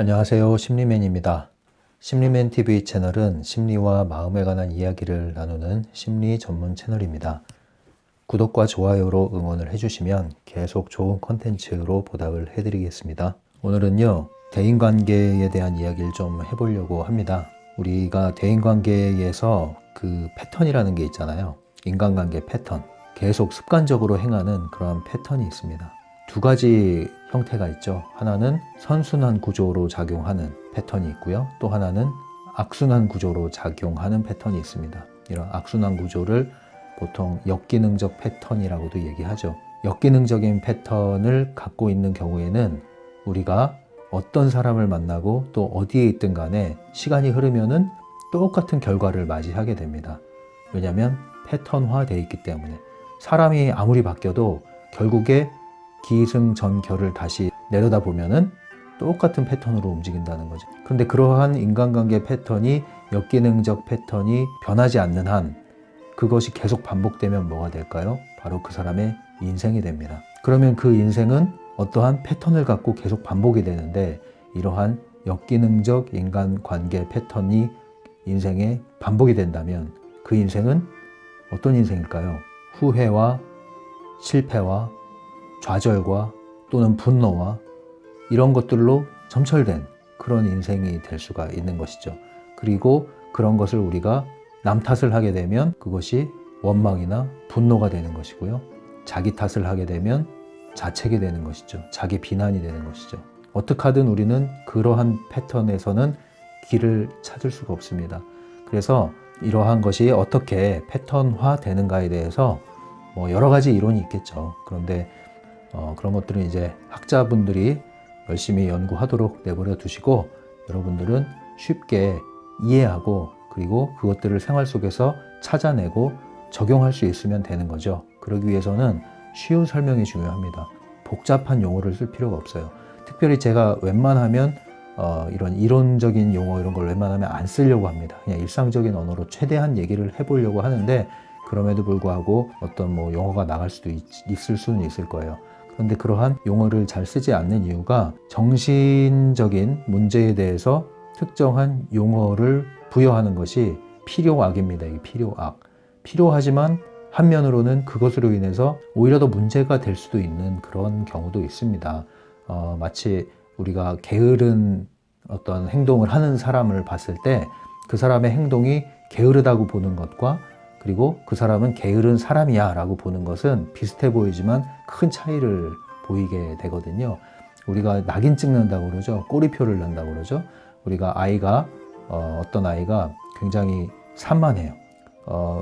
안녕하세요. 심리맨입니다. 심리맨 TV 채널은 심리와 마음에 관한 이야기를 나누는 심리 전문 채널입니다. 구독과 좋아요로 응원을 해주시면 계속 좋은 컨텐츠로 보답을 해드리겠습니다. 오늘은요, 대인관계에 대한 이야기를 좀 해보려고 합니다. 우리가 대인관계에서 그 패턴이라는 게 있잖아요. 인간관계 패턴. 계속 습관적으로 행하는 그런 패턴이 있습니다. 두 가지 형태가 있죠. 하나는 선순환 구조로 작용하는 패턴이 있고요. 또 하나는 악순환 구조로 작용하는 패턴이 있습니다. 이런 악순환 구조를 보통 역기능적 패턴이라고도 얘기하죠. 역기능적인 패턴을 갖고 있는 경우에는 우리가 어떤 사람을 만나고 또 어디에 있든 간에 시간이 흐르면은 똑같은 결과를 맞이하게 됩니다. 왜냐하면 패턴화되어 있기 때문에 사람이 아무리 바뀌어도 결국에 기승전결을 다시 내려다보면은 똑같은 패턴으로 움직인다는 거죠. 그런데 그러한 인간관계 패턴이 역기능적 패턴이 변하지 않는 한 그것이 계속 반복되면 뭐가 될까요? 바로 그 사람의 인생이 됩니다. 그러면 그 인생은 어떠한 패턴을 갖고 계속 반복이 되는데 이러한 역기능적 인간관계 패턴이 인생에 반복이 된다면 그 인생은 어떤 인생일까요? 후회와 실패와 좌절과 또는 분노와 이런 것들로 점철된 그런 인생이 될 수가 있는 것이죠. 그리고 그런 것을 우리가 남 탓을 하게 되면 그것이 원망이나 분노가 되는 것이고요. 자기 탓을 하게 되면 자책이 되는 것이죠. 자기 비난이 되는 것이죠. 어떻게 하든 우리는 그러한 패턴에서는 길을 찾을 수가 없습니다. 그래서 이러한 것이 어떻게 패턴화 되는가에 대해서 여러 가지 이론이 있겠죠. 그런데 그런 것들은 이제 학자분들이 열심히 연구하도록 내버려 두시고 여러분들은 쉽게 이해하고 그리고 그것들을 생활 속에서 찾아내고 적용할 수 있으면 되는 거죠. 그러기 위해서는 쉬운 설명이 중요합니다. 복잡한 용어를 쓸 필요가 없어요. 특별히 제가 웬만하면 이런 이론적인 용어 이런 걸 웬만하면 안 쓰려고 합니다. 그냥 일상적인 언어로 최대한 얘기를 해보려고 하는데 그럼에도 불구하고 어떤 용어가 나갈 수도 있을 수는 있을 거예요. 그런데 그러한 용어를 잘 쓰지 않는 이유가 정신적인 문제에 대해서 특정한 용어를 부여하는 것이 필요악입니다. 이 필요악. 필요하지만 한면으로는 그것으로 인해서 오히려 더 문제가 될 수도 있는 그런 경우도 있습니다. 마치 우리가 게으른 어떤 행동을 하는 사람을 봤을 때 그 사람의 행동이 게으르다고 보는 것과 그리고 그 사람은 게으른 사람이야 라고 보는 것은 비슷해 보이지만 큰 차이를 보이게 되거든요. 우리가 낙인 찍는다고 그러죠. 꼬리표를 난다고 그러죠. 우리가 어떤 아이가 굉장히 산만해요.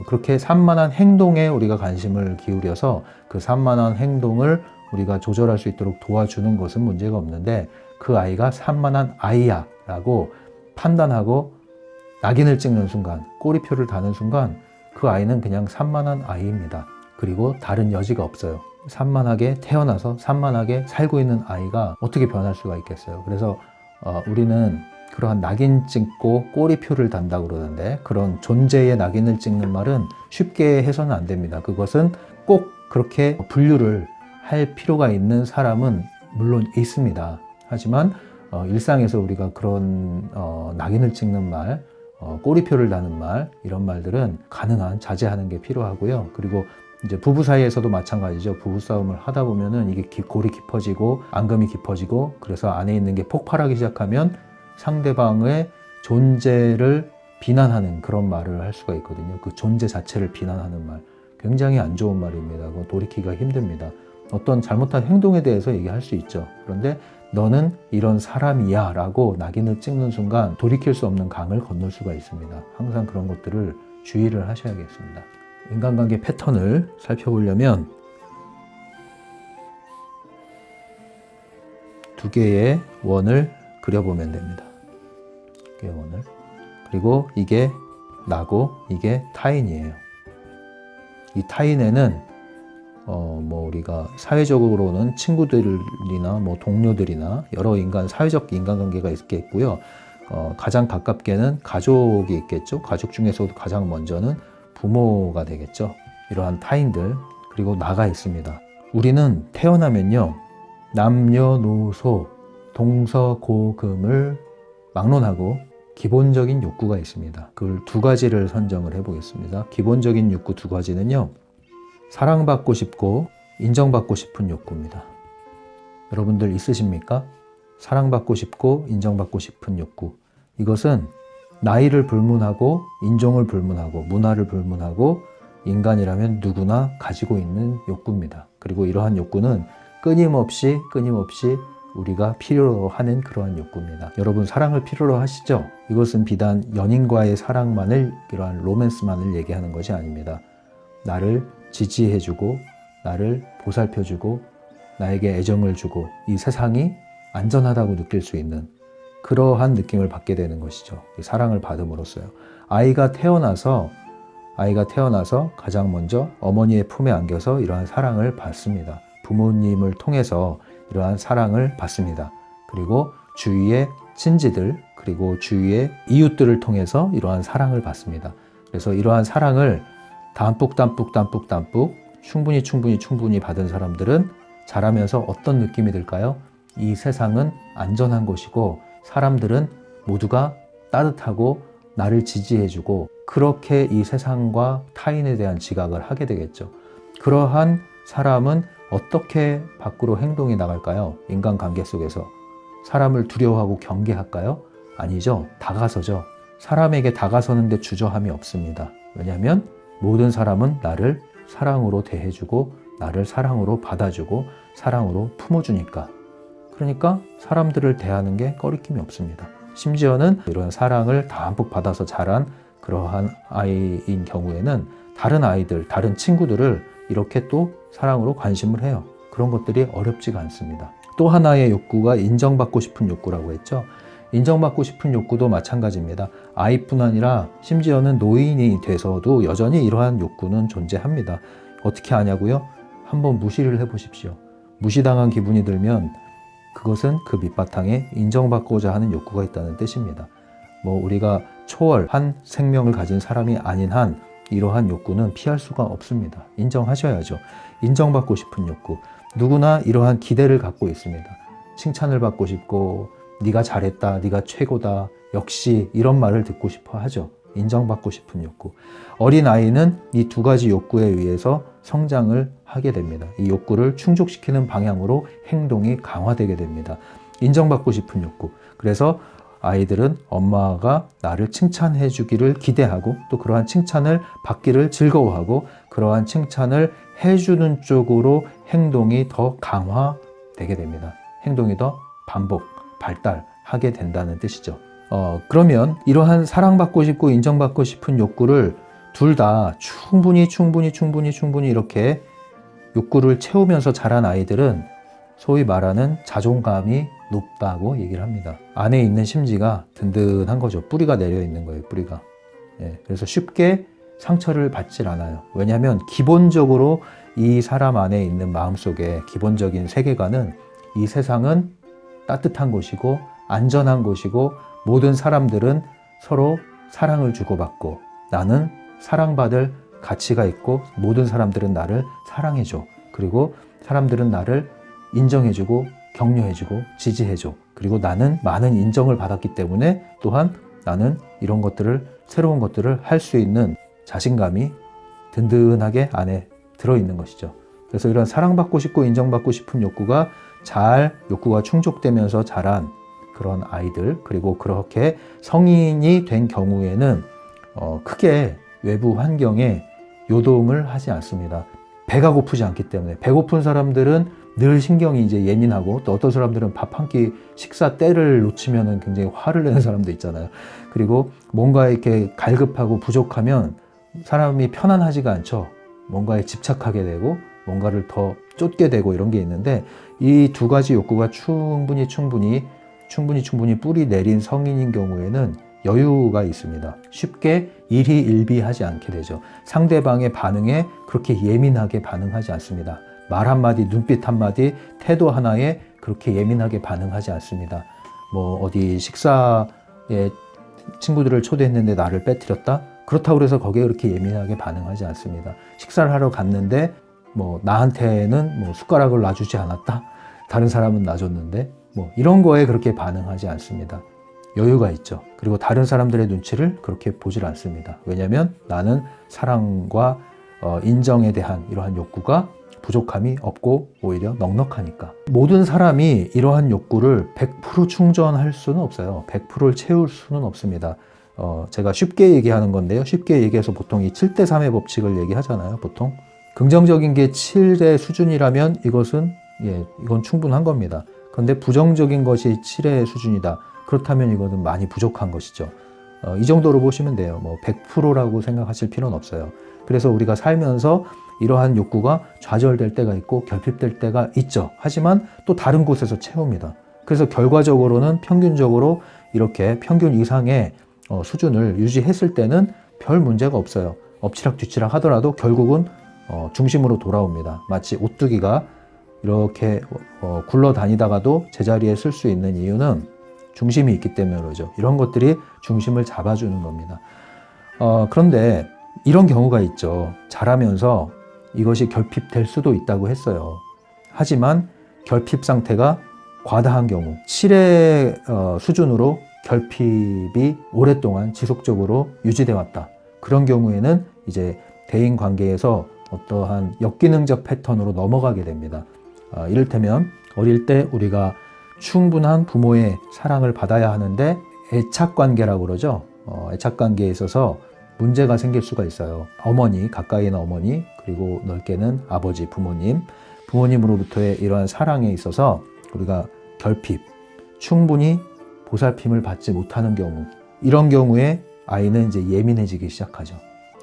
그렇게 산만한 행동에 우리가 관심을 기울여서 그 산만한 행동을 우리가 조절할 수 있도록 도와주는 것은 문제가 없는데 그 아이가 산만한 아이야 라고 판단하고 낙인을 찍는 순간, 꼬리표를 다는 순간 그 아이는 그냥 산만한 아이입니다. 그리고 다른 여지가 없어요. 산만하게 태어나서 산만하게 살고 있는 아이가 어떻게 변할 수가 있겠어요. 그래서 우리는 그러한 낙인 찍고 꼬리표를 단다고 그러는데 그런 존재의 낙인을 찍는 말은 쉽게 해서는 안 됩니다. 그것은 꼭 그렇게 분류를 할 필요가 있는 사람은 물론 있습니다. 하지만 일상에서 우리가 그런 낙인을 찍는 말, 꼬리표를 다는 말 이런 말들은 가능한 자제하는 게 필요하고요. 그리고 이제 부부 사이에서도 마찬가지죠. 부부싸움을 하다 보면은 이게 골이 깊어지고 앙금이 깊어지고 그래서 안에 있는 게 폭발하기 시작하면 상대방의 존재를 비난하는 그런 말을 할 수가 있거든요. 그 존재 자체를 비난하는 말 굉장히 안 좋은 말입니다. 그거 돌이키기가 힘듭니다. 어떤 잘못한 행동에 대해서 얘기할 수 있죠. 그런데 너는 이런 사람이야 라고 낙인을 찍는 순간 돌이킬 수 없는 강을 건널 수가 있습니다. 항상 그런 것들을 주의를 하셔야겠습니다. 인간관계 패턴을 살펴보려면 두 개의 원을 그려보면 됩니다. 두 개의 원을. 그리고 이게 나고 이게 타인이에요. 이 타인에는 우리가 사회적으로는 친구들이나 동료들이나 여러 사회적 인간관계가 있겠고요. 가장 가깝게는 가족이 있겠죠. 가족 중에서도 가장 먼저는 부모가 되겠죠. 이러한 타인들, 그리고 나가 있습니다. 우리는 태어나면요, 남녀노소 동서고금을 막론하고 기본적인 욕구가 있습니다. 그걸 두 가지를 선정을 해보겠습니다. 기본적인 욕구 두 가지는요, 사랑받고 싶고 인정받고 싶은 욕구입니다. 여러분들 있으십니까? 사랑받고 싶고 인정받고 싶은 욕구. 이것은 나이를 불문하고 인종을 불문하고 문화를 불문하고 인간이라면 누구나 가지고 있는 욕구입니다. 그리고 이러한 욕구는 끊임없이 우리가 필요로 하는 그러한 욕구입니다. 여러분 사랑을 필요로 하시죠? 이것은 비단 연인과의 사랑만을, 이러한 로맨스만을 얘기하는 것이 아닙니다. 나를 지지해주고 나를 보살펴주고 나에게 애정을 주고 이 세상이 안전하다고 느낄 수 있는 그러한 느낌을 받게 되는 것이죠. 사랑을 받음으로써요. 아이가 태어나서 가장 먼저 어머니의 품에 안겨서 이러한 사랑을 받습니다. 부모님을 통해서 이러한 사랑을 받습니다. 그리고 주위의 친지들, 그리고 주위의 이웃들을 통해서 이러한 사랑을 받습니다. 그래서 이러한 사랑을 담뿍 충분히 받은 사람들은 자라면서 어떤 느낌이 들까요? 이 세상은 안전한 곳이고 사람들은 모두가 따뜻하고 나를 지지해주고, 그렇게 이 세상과 타인에 대한 지각을 하게 되겠죠. 그러한 사람은 어떻게 밖으로 행동이 나갈까요? 인간관계 속에서 사람을 두려워하고 경계할까요? 아니죠. 다가서죠. 사람에게 다가서는데 주저함이 없습니다. 왜냐하면 모든 사람은 나를 사랑으로 대해주고 나를 사랑으로 받아주고 사랑으로 품어주니까. 그러니까 사람들을 대하는 게 꺼리낌이 없습니다. 심지어는 이런 사랑을 담뿍 받아서 자란 그러한 아이인 경우에는 다른 아이들, 다른 친구들을 이렇게 또 사랑으로 관심을 해요. 그런 것들이 어렵지가 않습니다. 또 하나의 욕구가 인정받고 싶은 욕구라고 했죠. 인정받고 싶은 욕구도 마찬가지입니다. 아이뿐 아니라 심지어는 노인이 돼서도 여전히 이러한 욕구는 존재합니다. 어떻게 아냐고요? 한번 무시를 해보십시오. 무시당한 기분이 들면 그것은 그 밑바탕에 인정받고자 하는 욕구가 있다는 뜻입니다. 우리가 초월한 생명을 가진 사람이 아닌 한 이러한 욕구는 피할 수가 없습니다. 인정하셔야죠. 인정받고 싶은 욕구. 누구나 이러한 기대를 갖고 있습니다. 칭찬을 받고 싶고 네가 잘했다, 네가 최고다, 역시 이런 말을 듣고 싶어 하죠. 인정받고 싶은 욕구. 어린아이는 이 두 가지 욕구에 의해서 성장을 하게 됩니다. 이 욕구를 충족시키는 방향으로 행동이 강화되게 됩니다. 인정받고 싶은 욕구. 그래서 아이들은 엄마가 나를 칭찬해 주기를 기대하고 또 그러한 칭찬을 받기를 즐거워하고 그러한 칭찬을 해주는 쪽으로 행동이 더 강화되게 됩니다. 행동이 더 발달하게 된다는 뜻이죠. 그러면 이러한 사랑받고 싶고 인정받고 싶은 욕구를 둘 다 충분히 이렇게 욕구를 채우면서 자란 아이들은 소위 말하는 자존감이 높다고 얘기를 합니다. 안에 있는 심지가 든든한 거죠. 뿌리가 내려 있는 거예요, 뿌리가. 그래서 쉽게 상처를 받질 않아요. 왜냐하면 기본적으로 이 사람 안에 있는 마음속에 기본적인 세계관은 이 세상은 따뜻한 곳이고 안전한 곳이고 모든 사람들은 서로 사랑을 주고받고 나는 사랑받을 가치가 있고 모든 사람들은 나를 사랑해줘. 그리고 사람들은 나를 인정해주고 격려해주고 지지해줘. 그리고 나는 많은 인정을 받았기 때문에 또한 나는 이런 것들을 새로운 것들을 할 수 있는 자신감이 든든하게 안에 들어있는 것이죠. 그래서 이런 사랑받고 싶고 인정받고 싶은 욕구가 충족되면서 자란 그런 아이들, 그리고 그렇게 성인이 된 경우에는 크게 외부 환경에 요동을 하지 않습니다. 배가 고프지 않기 때문에. 배고픈 사람들은 늘 신경이 이제 예민하고 또 어떤 사람들은 밥 한 끼 식사 때를 놓치면 굉장히 화를 내는 사람도 있잖아요. 그리고 뭔가 이렇게 갈급하고 부족하면 사람이 편안하지가 않죠. 뭔가에 집착하게 되고 뭔가를 더 쫓게 되고 이런 게 있는데 이 두 가지 욕구가 충분히 뿌리 내린 성인인 경우에는 여유가 있습니다. 쉽게 일희일비하지 않게 되죠. 상대방의 반응에 그렇게 예민하게 반응하지 않습니다. 말 한마디, 눈빛 한마디, 태도 하나에 그렇게 예민하게 반응하지 않습니다. 어디 식사에 친구들을 초대했는데 나를 빼뜨렸다? 그렇다고 해서 거기에 그렇게 예민하게 반응하지 않습니다. 식사를 하러 갔는데 나한테는 숟가락을 놔주지 않았다? 다른 사람은 놔줬는데 뭐 이런 거에 그렇게 반응하지 않습니다. 여유가 있죠. 그리고 다른 사람들의 눈치를 그렇게 보질 않습니다. 왜냐하면 나는 사랑과 인정에 대한 이러한 욕구가 부족함이 없고 오히려 넉넉하니까. 모든 사람이 이러한 욕구를 100% 충전할 수는 없어요. 100%를 채울 수는 없습니다. 제가 쉽게 얘기하는 건데요. 쉽게 얘기해서 보통 이 7대3의 법칙을 얘기하잖아요. 보통 긍정적인 게 7의 수준이라면 이건 충분한 겁니다. 그런데 부정적인 것이 7의 수준이다. 그렇다면 이거는 많이 부족한 것이죠. 이 정도로 보시면 돼요. 뭐 100%라고 생각하실 필요는 없어요. 그래서 우리가 살면서 이러한 욕구가 좌절될 때가 있고 결핍될 때가 있죠. 하지만 또 다른 곳에서 채웁니다. 그래서 결과적으로는 평균적으로 이렇게 평균 이상의 수준을 유지했을 때는 별 문제가 없어요. 엎치락뒤치락 하더라도 결국은 중심으로 돌아옵니다. 마치 오뚜기가 이렇게 굴러다니다가도 제자리에 쓸 수 있는 이유는 중심이 있기 때문에 그러죠. 이런 것들이 중심을 잡아주는 겁니다. 그런데 이런 경우가 있죠. 자라면서 이것이 결핍될 수도 있다고 했어요. 하지만 결핍 상태가 과다한 경우 7의 수준으로 결핍이 오랫동안 지속적으로 유지되어 왔다. 그런 경우에는 이제 대인 관계에서 어떠한 역기능적 패턴으로 넘어가게 됩니다. 이를테면 어릴 때 우리가 충분한 부모의 사랑을 받아야 하는데 애착관계라고 그러죠. 애착관계에 있어서 문제가 생길 수가 있어요. 어머니, 가까이 있는 어머니, 그리고 넓게는 아버지, 부모님으로부터의 이러한 사랑에 있어서 우리가 결핍, 충분히 보살핌을 받지 못하는 경우, 이런 경우에 아이는 이제 예민해지기 시작하죠.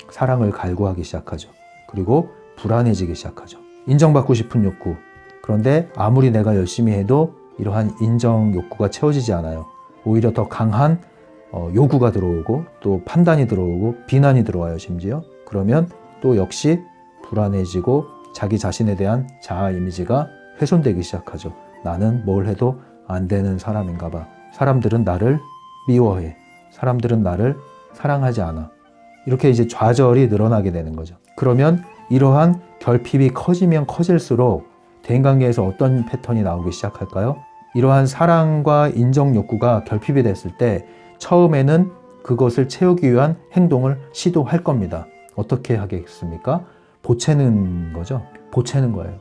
사랑을 갈구하기 시작하죠. 그리고 불안해지기 시작하죠. 인정받고 싶은 욕구. 그런데 아무리 내가 열심히 해도 이러한 인정 욕구가 채워지지 않아요. 오히려 더 강한 요구가 들어오고 또 판단이 들어오고 비난이 들어와요. 심지어. 그러면 또 역시 불안해지고 자기 자신에 대한 자아 이미지가 훼손되기 시작하죠. 나는 뭘 해도 안 되는 사람인가 봐. 사람들은 나를 미워해. 사람들은 나를 사랑하지 않아. 이렇게 이제 좌절이 늘어나게 되는 거죠. 그러면 이러한 결핍이 커지면 커질수록 대인관계에서 어떤 패턴이 나오기 시작할까요? 이러한 사랑과 인정 욕구가 결핍이 됐을 때 처음에는 그것을 채우기 위한 행동을 시도할 겁니다. 어떻게 하겠습니까? 보채는 거죠. 보채는 거예요.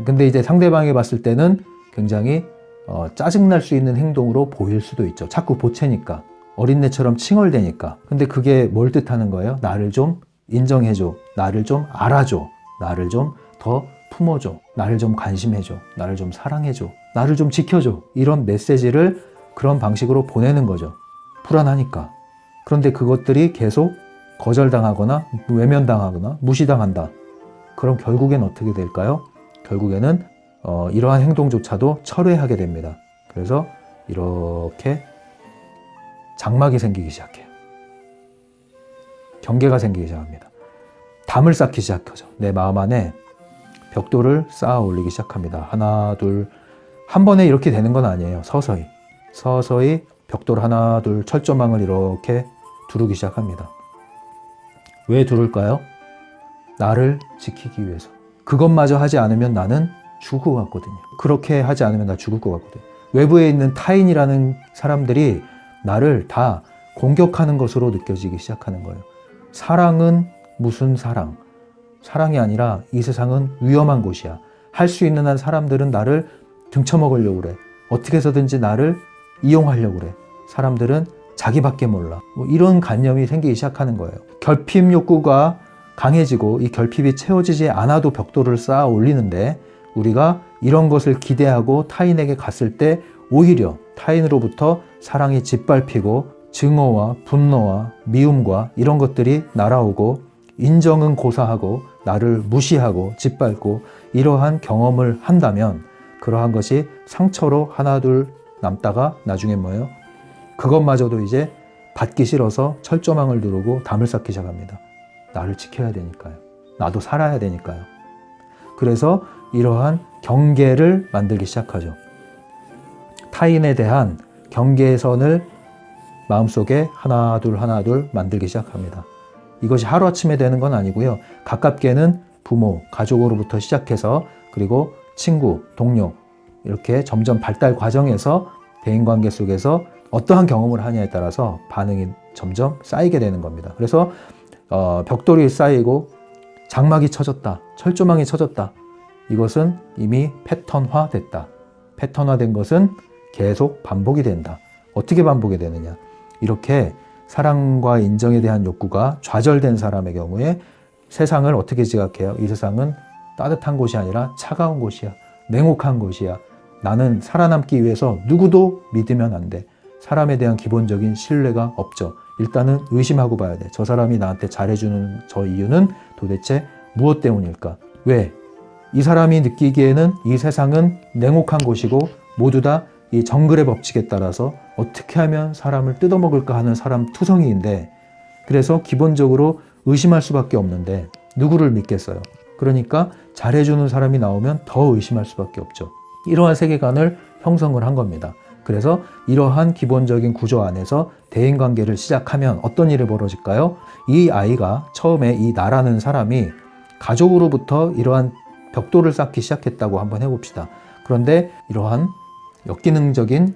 근데 이제 상대방이 봤을 때는 굉장히 짜증날 수 있는 행동으로 보일 수도 있죠. 자꾸 보채니까. 어린애처럼 칭얼대니까. 근데 그게 뭘 뜻하는 거예요? 나를 좀 인정해줘. 나를 좀 알아줘. 나를 좀 더 품어줘. 나를 좀 관심해줘. 나를 좀 사랑해줘. 나를 좀 지켜줘. 이런 메시지를 그런 방식으로 보내는 거죠. 불안하니까. 그런데 그것들이 계속 거절당하거나 외면당하거나 무시당한다. 그럼 결국엔 어떻게 될까요? 결국에는 이러한 행동조차도 철회하게 됩니다. 그래서 이렇게 장막이 생기기 시작해요. 경계가 생기기 시작합니다. 담을 쌓기 시작하죠. 내 마음 안에 벽돌을 쌓아 올리기 시작합니다. 하나, 둘. 한 번에 이렇게 되는 건 아니에요. 서서히 벽돌 하나, 둘, 철조망을 이렇게 두르기 시작합니다. 왜 두를까요? 나를 지키기 위해서. 그것마저 하지 않으면 나는 죽을 것 같거든요. 그렇게 하지 않으면 나 죽을 것 같거든요. 외부에 있는 타인이라는 사람들이 나를 다 공격하는 것으로 느껴지기 시작하는 거예요. 사랑은 무슨 사랑? 사랑이 아니라 이 세상은 위험한 곳이야. 할 수 있는 한 사람들은 나를 등쳐먹으려고 그래. 어떻게 해서든지 나를 이용하려고 그래. 사람들은 자기밖에 몰라. 뭐 이런 관념이 생기기 시작하는 거예요. 결핍 욕구가 강해지고 이 결핍이 채워지지 않아도 벽돌을 쌓아 올리는데 우리가 이런 것을 기대하고 타인에게 갔을 때 오히려 타인으로부터 사랑이 짓밟히고 증오와 분노와 미움과 이런 것들이 날아오고 인정은 고사하고 나를 무시하고 짓밟고 이러한 경험을 한다면 그러한 것이 상처로 하나 둘 남다가 나중에 뭐예요? 그것마저도 이제 받기 싫어서 철조망을 두르고 담을 쌓기 시작합니다. 나를 지켜야 되니까요. 나도 살아야 되니까요. 그래서 이러한 경계를 만들기 시작하죠. 타인에 대한 경계선을 마음속에 하나 둘 만들기 시작합니다. 이것이 하루아침에 되는 건 아니고요. 가깝게는 부모, 가족으로부터 시작해서 그리고 친구, 동료, 이렇게 점점 발달 과정에서 대인관계 속에서 어떠한 경험을 하냐에 따라서 반응이 점점 쌓이게 되는 겁니다. 그래서 벽돌이 쌓이고 장막이 쳐졌다, 철조망이 쳐졌다. 이것은 이미 패턴화됐다. 패턴화된 것은 계속 반복이 된다. 어떻게 반복이 되느냐? 이렇게 사랑과 인정에 대한 욕구가 좌절된 사람의 경우에 세상을 어떻게 지각해요? 이 세상은 따뜻한 곳이 아니라 차가운 곳이야. 냉혹한 곳이야. 나는 살아남기 위해서 누구도 믿으면 안 돼. 사람에 대한 기본적인 신뢰가 없죠. 일단은 의심하고 봐야 돼. 저 사람이 나한테 잘해주는 저 이유는 도대체 무엇 때문일까? 왜? 이 사람이 느끼기에는 이 세상은 냉혹한 곳이고 모두 다 이 정글의 법칙에 따라서 어떻게 하면 사람을 뜯어먹을까 하는 사람 투성이인데, 그래서 기본적으로 의심할 수밖에 없는데 누구를 믿겠어요? 그러니까 잘해주는 사람이 나오면 더 의심할 수밖에 없죠. 이러한 세계관을 형성을 한 겁니다. 그래서 이러한 기본적인 구조 안에서 대인관계를 시작하면 어떤 일이 벌어질까요? 이 아이가 처음에 이 나라는 사람이 가족으로부터 이러한 벽돌을 쌓기 시작했다고 한번 해봅시다. 그런데 이러한 역기능적인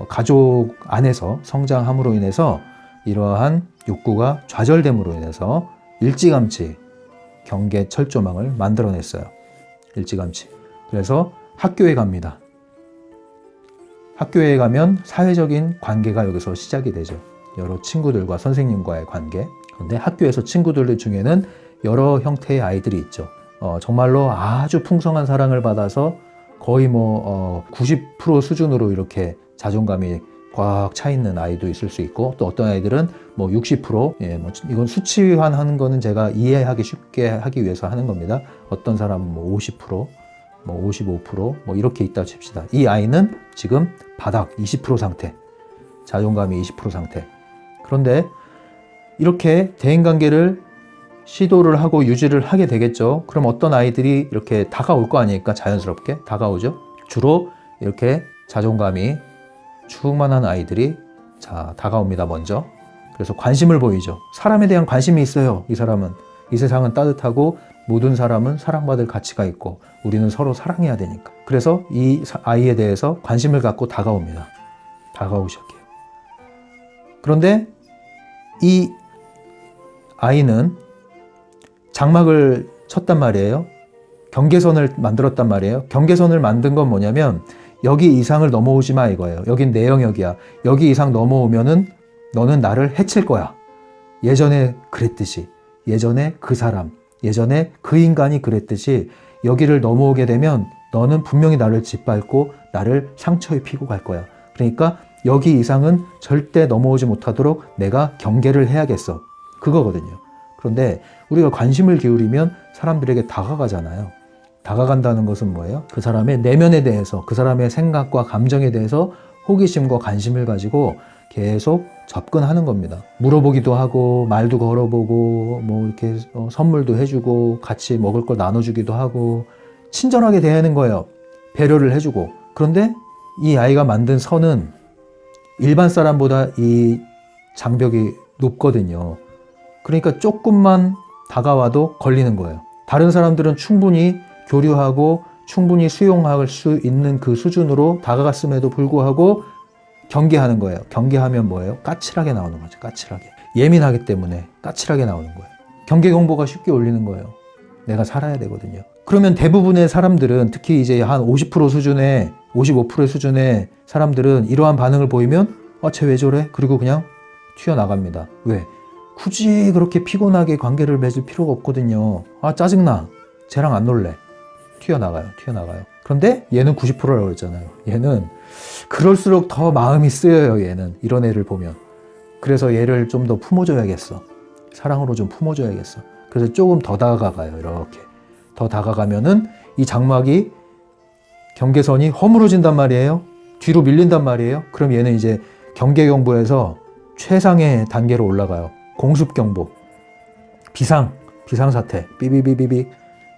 가족 안에서 성장함으로 인해서 이러한 욕구가 좌절됨으로 인해서 일찌감치 경계 철조망을 만들어냈어요. 일찌감치. 그래서 학교에 갑니다. 학교에 가면 사회적인 관계가 여기서 시작이 되죠. 여러 친구들과 선생님과의 관계. 그런데 학교에서 친구들 중에는 여러 형태의 아이들이 있죠. 정말로 아주 풍성한 사랑을 받아서 거의 90% 수준으로 이렇게 자존감이 꽉 차 있는 아이도 있을 수 있고, 또 어떤 아이들은 60%, 이건 수치화하는 거는 제가 이해하기 쉽게 하기 위해서 하는 겁니다. 어떤 사람은 50%, 55%, 이렇게 있다고 칩시다. 이 아이는 지금 바닥 20% 상태, 자존감이 20% 상태. 그런데 이렇게 대인관계를 시도를 하고 유지를 하게 되겠죠. 그럼 어떤 아이들이 이렇게 다가올 거 아닙니까? 자연스럽게 다가오죠. 주로 이렇게 자존감이 충만한 아이들이 다가옵니다. 먼저. 그래서 관심을 보이죠. 사람에 대한 관심이 있어요. 이 사람은. 이 세상은 따뜻하고 모든 사람은 사랑받을 가치가 있고 우리는 서로 사랑해야 되니까. 그래서 이 아이에 대해서 관심을 갖고 다가옵니다. 다가오기 시작해요. 그런데 이 아이는 장막을 쳤단 말이에요. 경계선을 만들었단 말이에요. 경계선을 만든 건 뭐냐면 여기 이상을 넘어오지 마 이거예요. 여긴 내 영역이야. 여기 이상 넘어오면은 너는 나를 해칠 거야. 예전에 그랬듯이, 예전에 그 사람, 예전에 그 인간이 그랬듯이 여기를 넘어오게 되면 너는 분명히 나를 짓밟고 나를 상처 입히고 갈 거야. 그러니까 여기 이상은 절대 넘어오지 못하도록 내가 경계를 해야겠어. 그거거든요. 그런데 우리가 관심을 기울이면 사람들에게 다가가잖아요. 다가간다는 것은 뭐예요? 그 사람의 내면에 대해서, 그 사람의 생각과 감정에 대해서 호기심과 관심을 가지고 계속 접근하는 겁니다. 물어보기도 하고, 말도 걸어보고, 이렇게 선물도 해주고, 같이 먹을 걸 나눠주기도 하고, 친절하게 대하는 거예요. 배려를 해주고. 그런데 이 아이가 만든 선은 일반 사람보다 이 장벽이 높거든요. 그러니까 조금만 다가와도 걸리는 거예요. 다른 사람들은 충분히 교류하고 충분히 수용할 수 있는 그 수준으로 다가갔음에도 불구하고 경계하는 거예요. 경계하면 뭐예요? 까칠하게 나오는 거죠. 까칠하게. 예민하기 때문에 까칠하게 나오는 거예요. 경계 공보가 쉽게 올리는 거예요. 내가 살아야 되거든요. 그러면 대부분의 사람들은, 특히 이제 한 50% 수준의, 55% 수준의 사람들은 이러한 반응을 보이면 쟤 왜 저래? 그리고 그냥 튀어나갑니다. 왜? 굳이 그렇게 피곤하게 관계를 맺을 필요가 없거든요. 짜증나. 쟤랑 안 놀래. 튀어나가요. 그런데 얘는 90%라고 그랬잖아요. 얘는 그럴수록 더 마음이 쓰여요. 얘는 이런 애를 보면. 그래서 얘를 좀 더 품어줘야겠어. 사랑으로 좀 품어줘야겠어. 그래서 조금 더 다가가요. 이렇게 더 다가가면은 이 장막이, 경계선이 허물어진단 말이에요. 뒤로 밀린단 말이에요. 그럼 얘는 이제 경계경보에서 최상의 단계로 올라가요. 공습경보, 비상사태, 삐비비비비.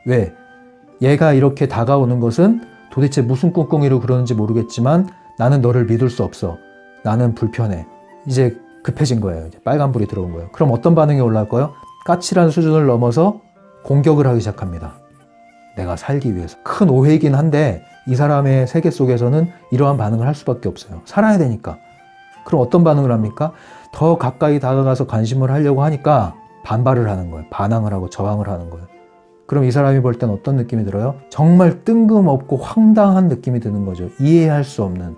왜? 얘가 이렇게 다가오는 것은 도대체 무슨 꿍꿍이로 그러는지 모르겠지만 나는 너를 믿을 수 없어. 나는 불편해. 이제 급해진 거예요. 이제 빨간불이 들어온 거예요. 그럼 어떤 반응이 올라갈까요? 까칠한 수준을 넘어서 공격을 하기 시작합니다. 내가 살기 위해서. 큰 오해이긴 한데 이 사람의 세계 속에서는 이러한 반응을 할 수밖에 없어요. 살아야 되니까. 그럼 어떤 반응을 합니까? 더 가까이 다가가서 관심을 하려고 하니까 반발을 하는 거예요. 반항을 하고 저항을 하는 거예요. 그럼 이 사람이 볼 땐 어떤 느낌이 들어요? 정말 뜬금없고 황당한 느낌이 드는 거죠. 이해할 수 없는.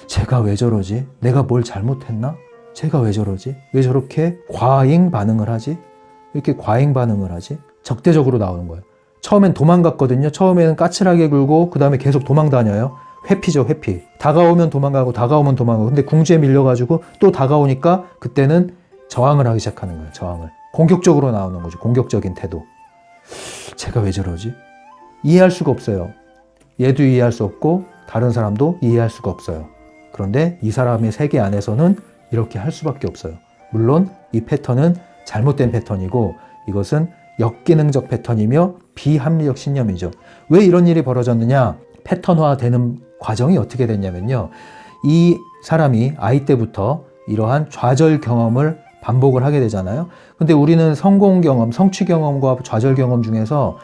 제가 왜 저러지? 내가 뭘 잘못했나? 제가 왜 저러지? 왜 저렇게 과잉 반응을 하지? 이렇게 과잉 반응을 하지? 적대적으로 나오는 거예요. 처음엔 도망갔거든요. 처음에는 까칠하게 굴고 그 다음에 계속 도망 다녀요. 회피죠, 회피. 다가오면 도망가고 다가오면 도망가고. 근데 궁지에 밀려가지고 또 다가오니까 그때는 저항을 하기 시작하는 거예요. 저항을. 공격적으로 나오는 거죠. 공격적인 태도. 제가 왜 저러지? 이해할 수가 없어요. 얘도 이해할 수 없고 다른 사람도 이해할 수가 없어요. 그런데 이 사람의 세계 안에서는 이렇게 할 수밖에 없어요. 물론 이 패턴은 잘못된 패턴이고 이것은 역기능적 패턴이며 비합리적 신념이죠. 왜 이런 일이 벌어졌느냐? 패턴화되는 과정이 어떻게 됐냐면요. 이 사람이 아이 때부터 이러한 좌절 경험을 반복을 하게 되잖아요. 근데 우리는 성공 경험, 성취 경험과 좌절 경험 중에서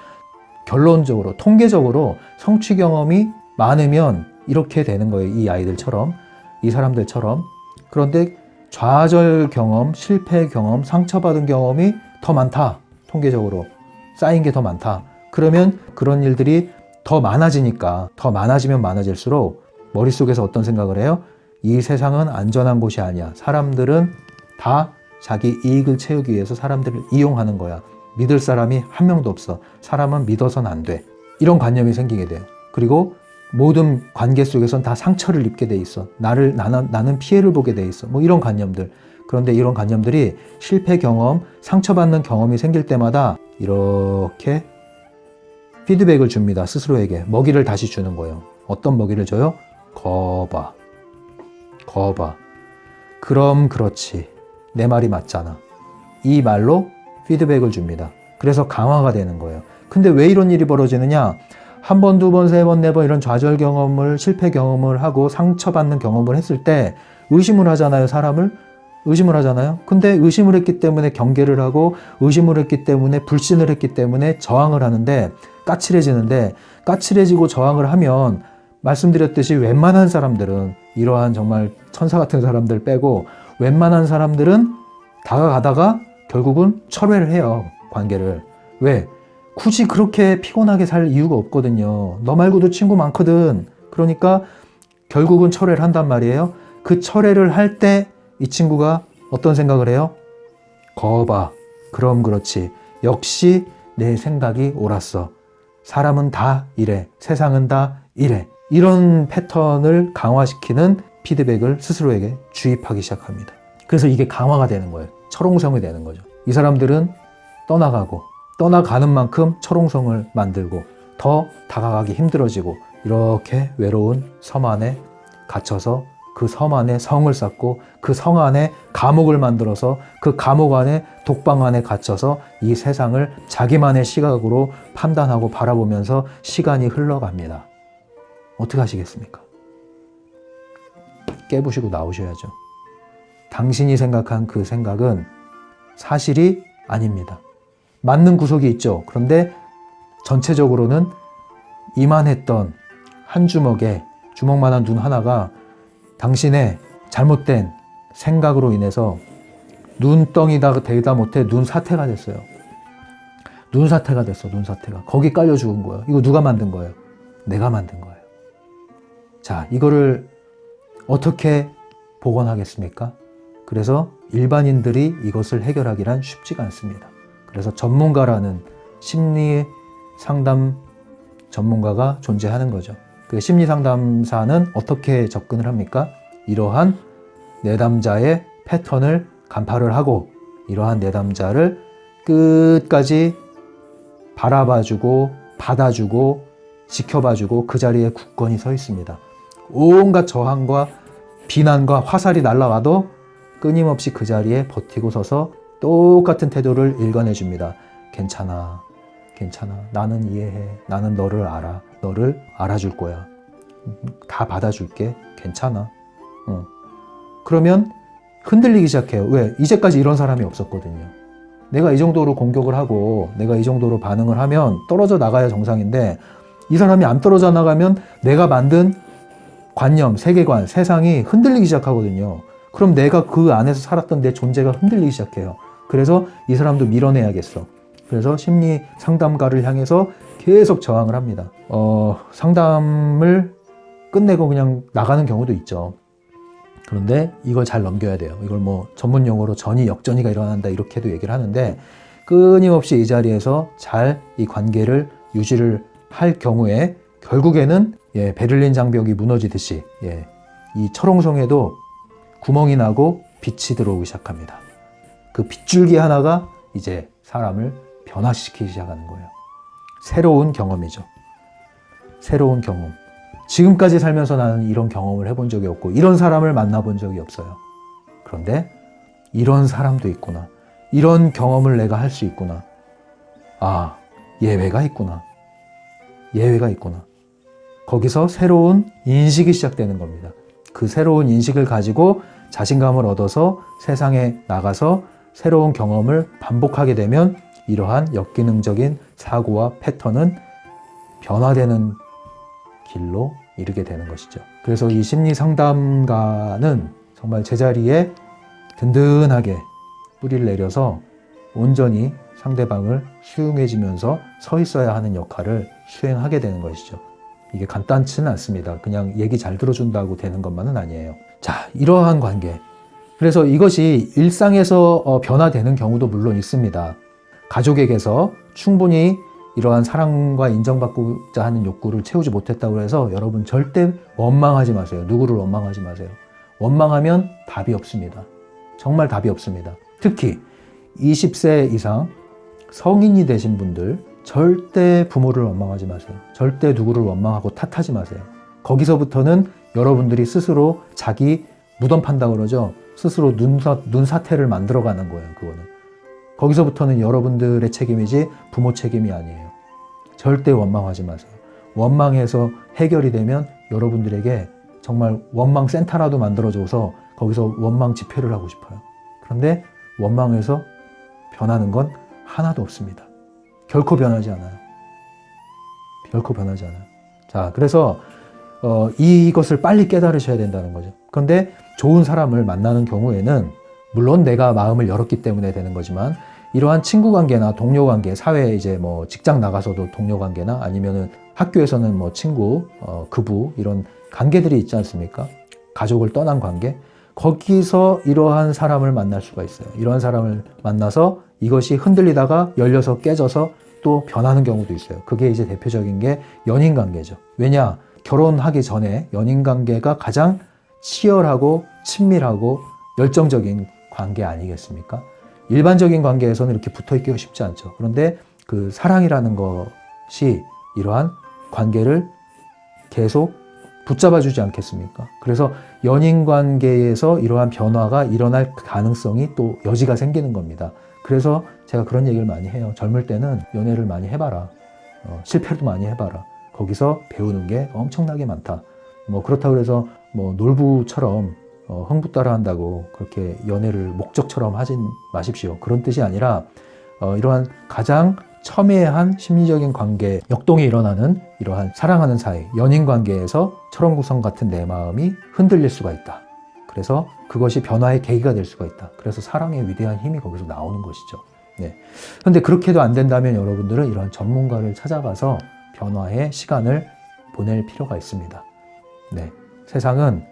결론적으로, 통계적으로 성취 경험이 많으면 이렇게 되는 거예요. 이 아이들처럼, 이 사람들처럼. 그런데 좌절 경험, 실패 경험, 상처받은 경험이 더 많다. 통계적으로 쌓인 게 더 많다. 그러면 그런 일들이 더 많아지니까, 더 많아지면 많아질수록 머릿속에서 어떤 생각을 해요? 이 세상은 안전한 곳이 아니야. 사람들은 다 자기 이익을 채우기 위해서 사람들을 이용하는 거야. 믿을 사람이 한 명도 없어. 사람은 믿어서는 안 돼. 이런 관념이 생기게 돼요. 그리고 모든 관계 속에선 다 상처를 입게 돼 있어. 나는 피해를 보게 돼 있어. 뭐 이런 관념들. 그런데 이런 관념들이 실패 경험, 상처받는 경험이 생길 때마다 이렇게 피드백을 줍니다. 스스로에게. 먹이를 다시 주는 거예요. 어떤 먹이를 줘요? 거봐. 그럼 그렇지. 내 말이 맞잖아. 이 말로 피드백을 줍니다. 그래서 강화가 되는 거예요. 근데 왜 이런 일이 벌어지느냐? 한 번, 두 번, 세 번, 네 번 이런 좌절 경험을, 실패 경험을 하고 상처받는 경험을 했을 때 의심을 하잖아요, 사람을. 의심을 하잖아요. 근데 의심을 했기 때문에 경계를 하고 의심을 했기 때문에 불신을 했기 때문에 저항을 하는데 까칠해지는데 까칠해지고 저항을 하면 말씀드렸듯이 웬만한 사람들은 이러한 정말 천사 같은 사람들 빼고 웬만한 사람들은 다가가다가 결국은 철회를 해요. 관계를. 왜? 굳이 그렇게 피곤하게 살 이유가 없거든요. 너 말고도 친구 많거든. 그러니까 결국은 철회를 한단 말이에요. 그 철회를 할 때 이 친구가 어떤 생각을 해요? 거봐. 그럼 그렇지. 역시 내 생각이 옳았어. 사람은 다 이래. 세상은 다 이래. 이런 패턴을 강화시키는 피드백을 스스로에게 주입하기 시작합니다. 그래서 이게 강화가 되는 거예요. 철옹성이 되는 거죠. 이 사람들은 떠나가는 만큼 철옹성을 만들고 더 다가가기 힘들어지고 이렇게 외로운 섬 안에 갇혀서 그 섬 안에 성을 쌓고 그 성 안에 감옥을 만들어서 그 감옥 안에 독방 안에 갇혀서 이 세상을 자기만의 시각으로 판단하고 바라보면서 시간이 흘러갑니다. 어떻게 하시겠습니까? 깨부시고 나오셔야죠. 당신이 생각한 그 생각은 사실이 아닙니다. 맞는 구석이 있죠. 그런데 전체적으로는 이만했던 한 주먹에 주먹만한 눈 하나가 당신의 잘못된 생각으로 인해서 눈덩이다 되다 못해 눈사태가 됐어요. 눈사태가 됐어. 눈사태가. 거기 깔려 죽은 거예요. 이거 누가 만든 거예요? 내가 만든 거예요. 자, 이거를 어떻게 복원하겠습니까? 그래서 일반인들이 이것을 해결하기란 쉽지가 않습니다. 그래서 전문가라는 심리 상담 전문가가 존재하는 거죠. 그 심리 상담사는 어떻게 접근을 합니까? 이러한 내담자의 패턴을 간파를 하고 이러한 내담자를 끝까지 바라봐주고 받아주고 지켜봐주고 그 자리에 굳건히 서 있습니다. 온갖 저항과 비난과 화살이 날아와도 끊임없이 그 자리에 버티고 서서 똑같은 태도를 일관해줍니다. 괜찮아. 나는 이해해. 나는 너를 알아. 너를 알아줄 거야. 다 받아줄게. 괜찮아. 그러면 흔들리기 시작해요. 왜? 이제까지 이런 사람이 없었거든요. 내가 이 정도로 공격을 하고 내가 이 정도로 반응을 하면 떨어져 나가야 정상인데 이 사람이 안 떨어져 나가면 내가 만든 관념, 세계관, 세상이 흔들리기 시작하거든요. 그럼 내가 그 안에서 살았던 내 존재가 흔들리기 시작해요. 그래서 이 사람도 밀어내야겠어. 그래서 심리 상담가를 향해서 계속 저항을 합니다. 상담을 끝내고 그냥 나가는 경우도 있죠. 그런데 이걸 잘 넘겨야 돼요. 이걸 뭐 전문 용어로 전이 역전이가 일어난다 이렇게도 얘기를 하는데, 끊임없이 이 자리에서 잘 이 관계를 유지를 할 경우에 결국에는 베를린 장벽이 무너지듯이 이 철옹성에도 구멍이 나고 빛이 들어오기 시작합니다. 그 빗줄기 하나가 이제 사람을 변화시키기 시작하는 거예요. 새로운 경험이죠. 새로운 경험. 지금까지 살면서 나는 이런 경험을 해본 적이 없고 이런 사람을 만나본 적이 없어요. 그런데 이런 사람도 있구나. 이런 경험을 내가 할 수 있구나. 아, 예외가 있구나. 예외가 있구나. 거기서 새로운 인식이 시작되는 겁니다. 그 새로운 인식을 가지고 자신감을 얻어서 세상에 나가서 새로운 경험을 반복하게 되면 이러한 역기능적인 사고와 패턴은 변화되는 길로 이르게 되는 것이죠. 그래서 이 심리 상담가는 정말 제자리에 든든하게 뿌리를 내려서 온전히 상대방을 수용해지면서 서 있어야 하는 역할을 수행하게 되는 것이죠. 이게 간단치는 않습니다. 그냥 얘기 잘 들어준다고 되는 것만은 아니에요. 자, 이러한 관계. 그래서 이것이 일상에서 변화되는 경우도 물론 있습니다. 가족에게서 충분히 이러한 사랑과 인정받고자 하는 욕구를 채우지 못했다고 해서 여러분 절대 원망하지 마세요. 누구를 원망하지 마세요. 원망하면 답이 없습니다. 정말 답이 없습니다. 특히 20세 이상 성인이 되신 분들 절대 부모를 원망하지 마세요. 절대 누구를 원망하고 탓하지 마세요. 거기서부터는 여러분들이 스스로 자기 무덤 판다고 그러죠. 스스로 눈사태를 만들어가는 거예요. 그거는. 거기서부터는 여러분들의 책임이지 부모 책임이 아니에요. 절대 원망하지 마세요. 원망해서 해결이 되면 여러분들에게 정말 원망 센터라도 만들어줘서 거기서 원망 집회를 하고 싶어요. 그런데 원망해서 변하는 건 하나도 없습니다. 결코 변하지 않아요. 결코 변하지 않아요. 자, 그래서 이것을 빨리 깨달으셔야 된다는 거죠. 그런데 좋은 사람을 만나는 경우에는 물론 내가 마음을 열었기 때문에 되는 거지만 이러한 친구 관계나 동료 관계, 사회에 이제 뭐 직장 나가서도 동료 관계나 아니면은 학교에서는 뭐 친구, 급부 이런 관계들이 있지 않습니까? 가족을 떠난 관계. 거기서 이러한 사람을 만날 수가 있어요. 이러한 사람을 만나서 이것이 흔들리다가 열려서 깨져서 또 변하는 경우도 있어요. 그게 이제 대표적인 게 연인 관계죠. 왜냐? 결혼하기 전에 연인 관계가 가장 치열하고 친밀하고 열정적인 관계 아니겠습니까? 일반적인 관계에서는 이렇게 붙어 있기가 쉽지 않죠. 그런데 그 사랑이라는 것이 이러한 관계를 계속 붙잡아 주지 않겠습니까? 그래서 연인 관계에서 이러한 변화가 일어날 가능성이 또 여지가 생기는 겁니다. 그래서 제가 그런 얘기를 많이 해요. 젊을 때는 연애를 많이 해봐라. 실패도 많이 해봐라. 거기서 배우는 게 엄청나게 많다. 뭐 그렇다고 해서 뭐 놀부처럼 흥부 따라 한다고 그렇게 연애를 목적처럼 하진 마십시오. 그런 뜻이 아니라 이러한 가장 첨예한 심리적인 관계, 역동이 일어나는 이러한 사랑하는 사이, 연인 관계에서 철옹구성 같은 내 마음이 흔들릴 수가 있다. 그래서 그것이 변화의 계기가 될 수가 있다. 그래서 사랑의 위대한 힘이 거기서 나오는 것이죠. 네. 그런데 그렇게도 안 된다면 여러분들은 이런 전문가를 찾아가서 변화의 시간을 보낼 필요가 있습니다. 네. 세상은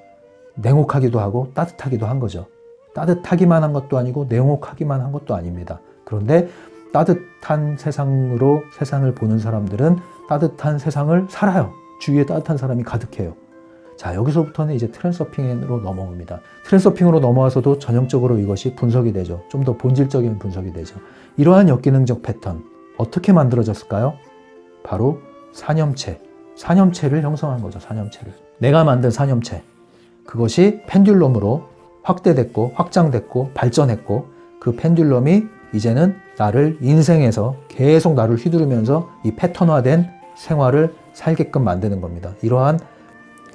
냉혹하기도 하고 따뜻하기도 한 거죠. 따뜻하기만 한 것도 아니고 냉혹하기만 한 것도 아닙니다. 그런데 따뜻한 세상으로 세상을 보는 사람들은 따뜻한 세상을 살아요. 주위에 따뜻한 사람이 가득해요. 자, 여기서부터는 이제 트랜서핑으로 넘어옵니다. 트랜서핑으로 넘어와서도 전형적으로 이것이 분석이 되죠. 좀 더 본질적인 분석이 되죠. 이러한 역기능적 패턴, 어떻게 만들어졌을까요? 바로 사념체를 형성한 거죠. 사념체를. 내가 만든 사념체. 그것이 펜듈럼으로 확대됐고 확장됐고 발전했고 그 펜듈럼이 이제는 나를 인생에서 계속 나를 휘두르면서 이 패턴화된 생활을 살게끔 만드는 겁니다. 이러한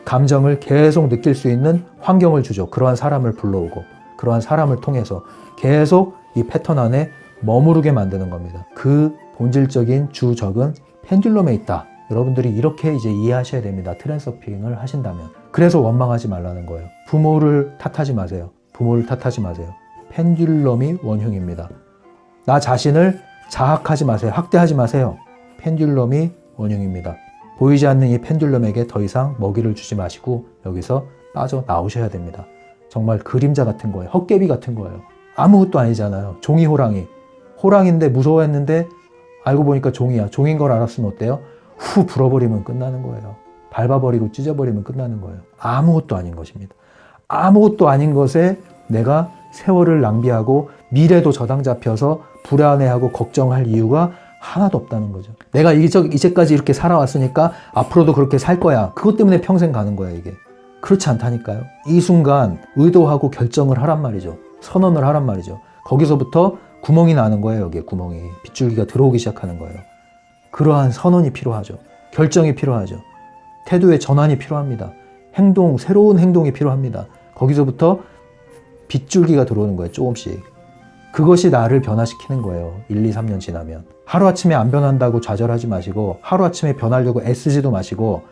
감정을 계속 느낄 수 있는 환경을 주죠. 그러한 사람을 불러오고 그러한 사람을 통해서 계속 이 패턴 안에 머무르게 만드는 겁니다. 그 본질적인 주적은 펜듈럼에 있다. 여러분들이 이렇게 이제 이해하셔야 됩니다. 트랜스서핑을 하신다면. 그래서 원망하지 말라는 거예요. 부모를 탓하지 마세요. 부모를 탓하지 마세요. 펜듈럼이 원흉입니다. 나 자신을 자학하지 마세요. 학대하지 마세요. 펜듈럼이 원흉입니다. 보이지 않는 이 펜듈럼에게 더 이상 먹이를 주지 마시고 여기서 빠져나오셔야 됩니다. 정말 그림자 같은 거예요. 헛개비 같은 거예요. 아무것도 아니잖아요. 종이 호랑이. 호랑인데 무서워했는데 알고 보니까 종이야. 종인 걸 알았으면 어때요? 후 불어버리면 끝나는 거예요. 밟아버리고 찢어버리면 끝나는 거예요. 아무것도 아닌 것입니다. 아무것도 아닌 것에 내가 세월을 낭비하고 미래도 저당 잡혀서 불안해하고 걱정할 이유가 하나도 없다는 거죠. 내가 이제까지 이렇게 살아왔으니까 앞으로도 그렇게 살 거야. 그것 때문에 평생 가는 거야, 이게. 그렇지 않다니까요. 이 순간 의도하고 결정을 하란 말이죠. 선언을 하란 말이죠. 거기서부터 구멍이 나는 거예요, 여기에 구멍이. 빗줄기가 들어오기 시작하는 거예요. 그러한 선언이 필요하죠. 결정이 필요하죠. 태도의 전환이 필요합니다. 행동, 새로운 행동이 필요합니다. 거기서부터 빗줄기가 들어오는 거예요, 조금씩. 그것이 나를 변화시키는 거예요. 1, 2, 3년 지나면. 하루아침에 안 변한다고 좌절하지 마시고, 하루아침에 변하려고 애쓰지도 마시고,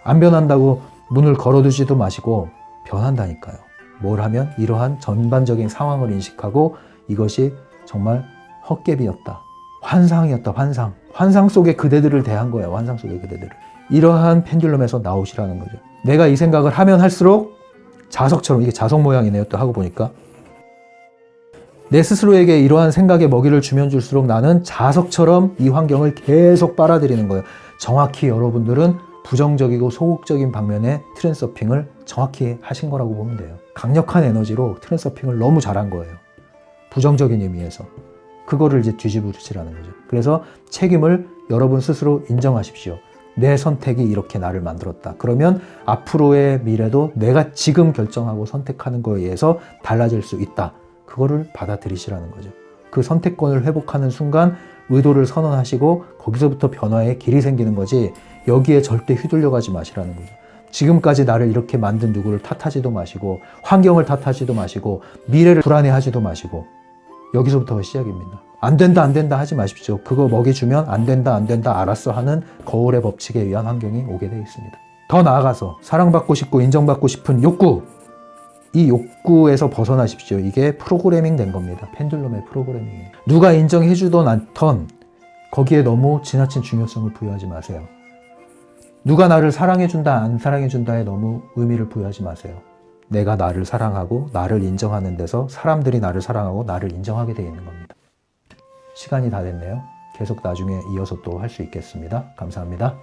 안 변한다고 문을 걸어두지도 마시고, 변한다니까요. 뭘 하면? 이러한 전반적인 상황을 인식하고 이것이 정말 헛개비였다. 환상이었다, 환상. 환상 속의 그대들을 대한 거예요, 환상 속의 그대들을. 이러한 펜듈럼에서 나오시라는 거죠. 내가 이 생각을 하면 할수록 자석처럼, 이게 자석 모양이네요, 또 하고 보니까. 내 스스로에게 이러한 생각의 먹이를 주면 줄수록 나는 자석처럼 이 환경을 계속 빨아들이는 거예요. 정확히 여러분들은 부정적이고 소극적인 방면의 트랜스서핑을 정확히 하신 거라고 보면 돼요. 강력한 에너지로 트랜스서핑을 너무 잘한 거예요. 부정적인 의미에서. 그거를 이제 뒤집으시라는 거죠. 그래서 책임을 여러분 스스로 인정하십시오. 내 선택이 이렇게 나를 만들었다. 그러면 앞으로의 미래도 내가 지금 결정하고 선택하는 거에 의해서 달라질 수 있다. 그거를 받아들이시라는 거죠. 그 선택권을 회복하는 순간 의도를 선언하시고 거기서부터 변화의 길이 생기는 거지, 여기에 절대 휘둘려가지 마시라는 거죠. 지금까지 나를 이렇게 만든 누구를 탓하지도 마시고, 환경을 탓하지도 마시고, 미래를 불안해하지도 마시고, 여기서부터가 시작입니다. 안 된다 안 된다 하지 마십시오. 그거 먹이 주면 안 된다 안 된다 알았어 하는 거울의 법칙에 의한 환경이 오게 되어 있습니다. 더 나아가서 사랑받고 싶고 인정받고 싶은 욕구, 이 욕구에서 벗어나십시오. 이게 프로그래밍 된 겁니다. 펜듈럼의 프로그래밍이에요. 누가 인정해 주던 않던 거기에 너무 지나친 중요성을 부여하지 마세요. 누가 나를 사랑해 준다 안 사랑해 준다에 너무 의미를 부여하지 마세요. 내가 나를 사랑하고 나를 인정하는 데서 사람들이 나를 사랑하고 나를 인정하게 되어 있는 겁니다. 시간이 다 됐네요. 계속 나중에 이어서 또 할 수 있겠습니다. 감사합니다.